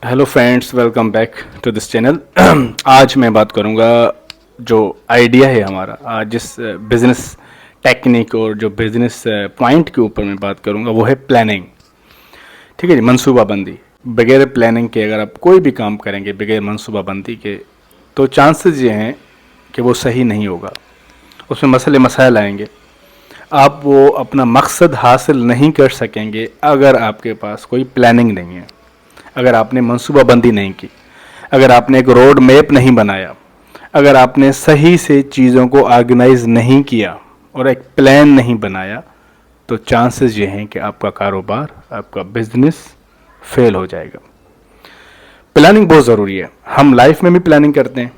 Hello friends, welcome back to this channel. आज मैं बात करूंगा जो आइडिया है हमारा, आज जिस बिज़नेस टेक्निक और जो बिज़नेस पॉइंट के ऊपर मैं बात करूंगा वो है प्लानिंग। ठीक है जी, मंसूबाबंदी। बगैर प्लानिंग के अगर आप कोई भी काम करेंगे बगैर मंसूबाबंदी के, तो चांसेस ये हैं कि वो सही नहीं होगा, उसमें मसले मसाइल आएंगे, आप वो अपना मकसद हासिल नहीं कर सकेंगे अगर आपके पास कोई प्लानिंग नहीं है, अगर आपने मंसूबाबंदी नहीं की, अगर आपने एक रोड मैप नहीं बनाया, अगर आपने सही से चीज़ों को ऑर्गेनाइज नहीं किया और एक प्लान नहीं बनाया, तो चांसेस ये हैं कि आपका कारोबार, आपका बिजनेस फेल हो जाएगा। प्लानिंग बहुत ज़रूरी है। हम लाइफ में भी प्लानिंग करते हैं,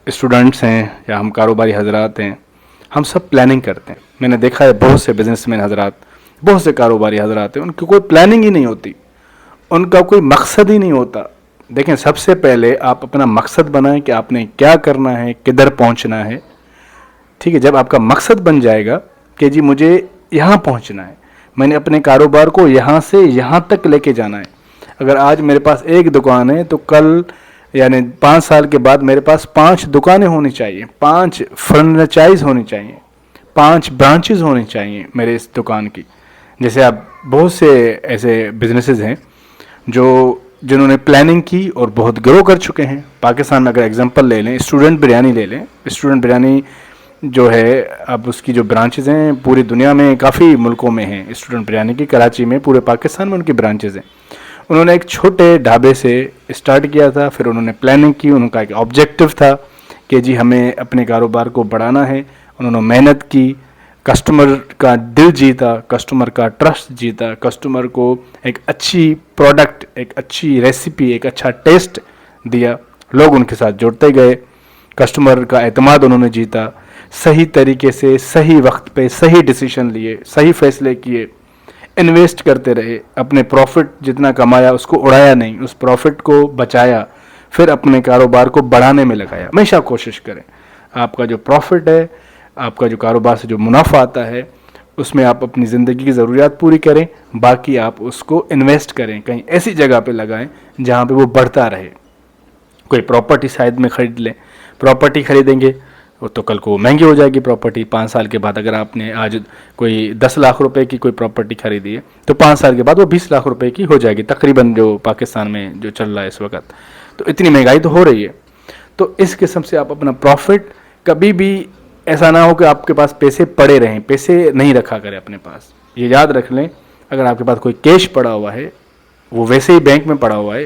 स्टूडेंट्स हैं या हम कारोबारी हजरात हैं, हम सब प्लानिंग करते हैं। मैंने देखा है बहुत से बिजनेसमैन हजरात, बहुत से कारोबारी हजरात हैं, उनकी कोई प्लानिंग ही नहीं होती, उनका कोई मकसद ही नहीं होता। देखें, सबसे पहले आप अपना मकसद बनाएं कि आपने क्या करना है, किधर पहुंचना है। ठीक है, जब आपका मकसद बन जाएगा कि जी मुझे यहाँ पहुंचना है, मैंने अपने कारोबार को यहाँ से यहाँ तक लेके जाना है। अगर आज मेरे पास एक दुकान है तो कल यानी 5 साल के बाद मेरे पास 5 दुकानें होनी चाहिए, 5 फ्रेंचाइज होनी चाहिए, 5 ब्रांचेज होनी चाहिए मेरे इस दुकान की। जैसे आप बहुत से ऐसे बिजनेसेस हैं जिन्होंने प्लानिंग की और बहुत ग्रो कर चुके हैं। पाकिस्तान में अगर एग्जांपल ले लें, स्टूडेंट बिरयानी ले लें। स्टूडेंट बिरयानी जो है, अब उसकी जो ब्रांचेज़ हैं पूरी दुनिया में काफ़ी मुल्कों में हैं। स्टूडेंट बिरयानी की कराची में, पूरे पाकिस्तान में उनकी ब्रांचेज़ हैं। उन्होंने एक छोटे ढाबे से स्टार्ट किया था, फिर उन्होंने प्लानिंग की, उनका एक ऑब्जेक्टिव था कि जी हमें अपने कारोबार को बढ़ाना है। उन्होंने मेहनत की, कस्टमर का दिल जीता, कस्टमर का ट्रस्ट जीता, कस्टमर को एक अच्छी प्रोडक्ट, एक अच्छी रेसिपी, एक अच्छा टेस्ट दिया, लोग उनके साथ जुड़ते गए, कस्टमर का एतमाद उन्होंने जीता, सही तरीके से सही वक्त पे सही डिसीजन लिए, सही फैसले किए, इन्वेस्ट करते रहे, अपने प्रॉफिट जितना कमाया उसको उड़ाया नहीं, उस प्रॉफिट को बचाया, फिर अपने कारोबार को बढ़ाने में लगाया। हमेशा कोशिश करें आपका जो प्रॉफिट है, आपका जो कारोबार से जो मुनाफा आता है, उसमें आप अपनी ज़िंदगी की ज़रूरियात पूरी करें, बाकी आप उसको इन्वेस्ट करें, कहीं ऐसी जगह पे लगाएं जहाँ पे वो बढ़ता रहे। कोई प्रॉपर्टी साइड में ख़रीद लें, प्रॉपर्टी ख़रीदेंगे वो तो कल को महंगी हो जाएगी प्रॉपर्टी। 5 साल के बाद अगर आपने आज कोई 10 लाख रुपए की कोई प्रॉपर्टी खरीदी है तो 5 साल के बाद वो 20 लाख रुपए की हो जाएगी तकरीबन, जो पाकिस्तान में जो चल रहा है इस वक्त। तो इतनी महंगाई तो हो रही है। तो इस किस्म से आप अपना प्रॉफिट, कभी भी ऐसा ना हो कि आपके पास पैसे पड़े रहें, पैसे नहीं रखा करें अपने पास। ये याद रख लें, अगर आपके पास कोई कैश पड़ा हुआ है, वो वैसे ही बैंक में पड़ा हुआ है,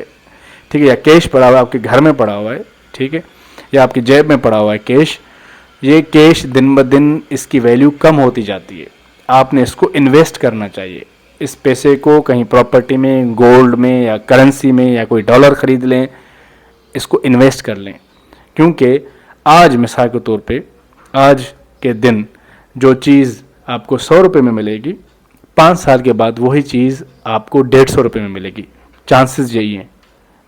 ठीक है, या कैश पड़ा हुआ है आपके घर में पड़ा हुआ है, ठीक है, या आपकी जेब में पड़ा हुआ है कैश, ये कैश दिन ब दिन इसकी वैल्यू कम होती जाती है। आपने इसको इन्वेस्ट करना चाहिए। इस पैसे को कहीं प्रॉपर्टी में, गोल्ड में या करेंसी में या कोई डॉलर ख़रीद लें, इसको इन्वेस्ट कर लें। क्योंकि आज मिसाल के तौर पे, आज के दिन जो चीज़ आपको 100 रुपये में मिलेगी, 5 साल के बाद वही चीज़ आपको 150 रुपये में मिलेगी। चांसेस यही हैं।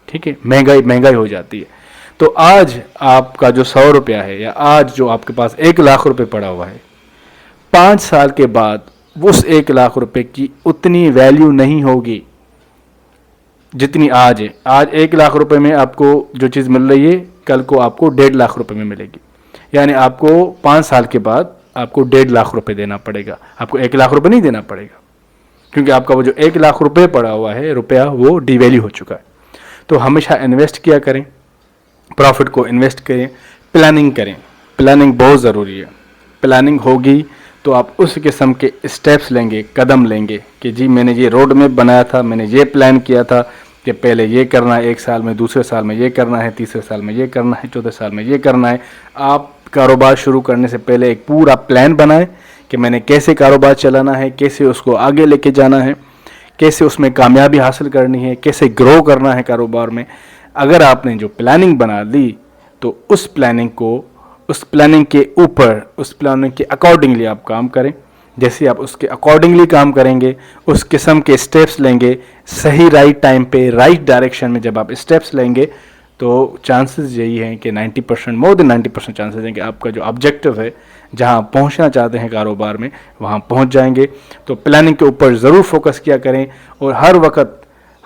ठीक है, महंगाई हो जाती है। तो आज आपका जो 100 रुपया है, या आज जो आपके पास 1 लाख रुपए पड़ा हुआ है, 5 साल के बाद उस 1 लाख रुपए की उतनी वैल्यू नहीं होगी जितनी आज है। आज 1 लाख रुपए में आपको जो चीज़ मिल रही है, कल को आपको 1.5 लाख रुपए में मिलेगी। यानी आपको 5 साल के बाद आपको 1.5 लाख रुपए देना पड़ेगा, आपको 1 लाख रुपए नहीं देना पड़ेगा, क्योंकि आपका वो जो 1 लाख रुपए पड़ा हुआ है रुपया, वो डिवैल्यू हो चुका है। तो हमेशा इन्वेस्ट किया करें, प्रॉफिट को इन्वेस्ट करें, प्लानिंग करें। प्लानिंग बहुत ज़रूरी है। प्लानिंग होगी तो आप उस किस्म के स्टेप्स लेंगे, कदम लेंगे कि जी मैंने ये रोड मैप बनाया था, मैंने ये प्लान किया था कि पहले ये करना है 1 साल में, दूसरे साल में ये करना है, तीसरे साल में ये करना है, चौथे साल में ये करना है। आप कारोबार शुरू करने से पहले एक पूरा प्लान बनाएं कि मैंने कैसे कारोबार चलाना है, कैसे उसको आगे लेके जाना है, कैसे उसमें कामयाबी हासिल करनी है, कैसे ग्रो करना है कारोबार में। अगर आपने जो प्लानिंग बना ली तो उस प्लानिंग को, उस प्लानिंग के ऊपर, उस प्लानिंग के अकॉर्डिंगली आप काम करें। जैसे आप उसके अकॉर्डिंगली काम करेंगे, उस किस्म के स्टेप्स लेंगे, सही राइट टाइम पे राइट डायरेक्शन में जब आप स्टेप्स लेंगे, तो चांसेस यही हैं कि 90%, मोर देन 90% चांसेस हैं कि आपका जो ऑब्जेक्टिव है, जहां पहुंचना चाहते हैं कारोबार में, वहां पहुंच जाएंगे। तो प्लानिंग के ऊपर ज़रूर फोकस किया करें और हर वक्त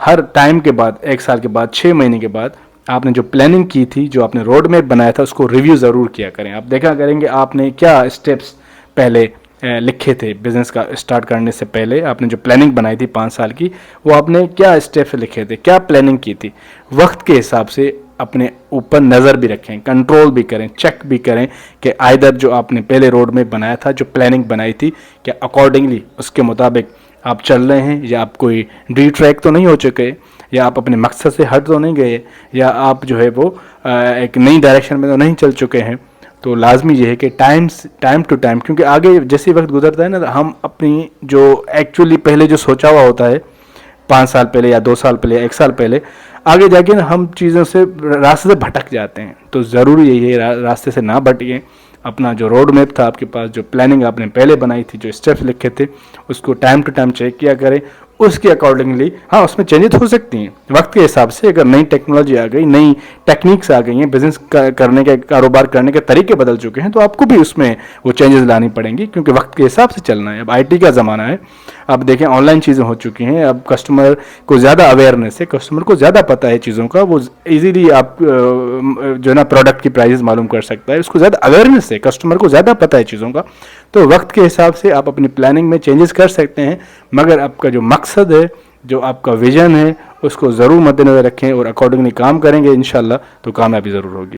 ہر ٹائم کے بعد، 1 سال کے بعد، 6 مہینے کے بعد آپ نے جو پلاننگ کی تھی، جو آپ نے روڈ میپ بنایا تھا، اس کو ریویو ضرور کیا کریں. آپ دیکھا کریں گے آپ نے کیا اسٹیپس پہلے لکھے تھے. بزنس کا اسٹارٹ کرنے سے پہلے آپ نے جو پلاننگ بنائی تھی 5 سال کی، وہ آپ نے کیا اسٹیپس لکھے تھے، کیا پلاننگ کی تھی. وقت کے حساب سے اپنے اوپر نظر بھی رکھیں، کنٹرول بھی کریں، چیک بھی کریں کہ آئدر جو آپ نے پہلے روڈ میپ بنایا تھا، جو پلاننگ بنائی تھی، کہ اکارڈنگلی اس کے مطابق آپ چل رہے ہیں، یا آپ کوئی ڈی ٹریک تو نہیں ہو چکے، یا آپ اپنے مقصد سے ہٹ تو نہیں گئے، یا آپ جو ہے وہ ایک نئی ڈائریکشن میں تو نہیں چل چکے ہیں. تو لازمی یہ ہے کہ ٹائم ٹو ٹائم، کیونکہ آگے جیسے وقت گزرتا ہے نا، ہم اپنی جو ایکچولی پہلے جو سوچا ہوا ہوتا ہے 5 سال پہلے یا 2 سال پہلے یا 1 سال پہلے، آگے جا کے نا ہم چیزوں سے، راستے سے بھٹک جاتے ہیں. تو ضروری یہی ہے راستے سے نہ بھٹکیں. اپنا جو روڈ میپ تھا آپ کے پاس، جو پلاننگ آپ نے پہلے بنائی تھی، جو اسٹیپس لکھے تھے، اس کو ٹائم ٹو ٹائم چیک کیا کریں. اس کے اکارڈنگلی، ہاں اس میں چینجز ہو سکتی ہیں وقت کے حساب سے. اگر نئی ٹیکنالوجی آ گئی، نئی ٹیکنیکس آ گئی ہیں، بزنس کرنے کے، کاروبار کرنے کے طریقے بدل چکے ہیں، تو آپ کو بھی اس میں وہ چینجز لانی پڑیں گی، کیونکہ وقت کے حساب سے چلنا ہے. اب آئی ٹی کا زمانہ ہے، اب دیکھیں آن لائن چیزیں ہو چکی ہیں. اب کسٹمر کو زیادہ اویئرنیس ہے، کسٹمر کو زیادہ پتہ ہے چیزوں کا، وہ ایزیلی آپ جو ہے نا پروڈکٹ کی پرائزز معلوم کر سکتا ہے. اس کو زیادہ اویئرنیس ہے، کسٹمر کو زیادہ پتہ ہے چیزوں کا. تو وقت کے حساب سے آپ اپنی پلاننگ میں چینجز کر سکتے ہیں، مگر آپ کا جو مقصد ہے، جو آپ کا ویژن ہے، اس کو ضرور مد نظر رکھیں اور اکارڈنگلی کام کریں گے انشاءاللہ تو کامیابی ضرور ہوگی.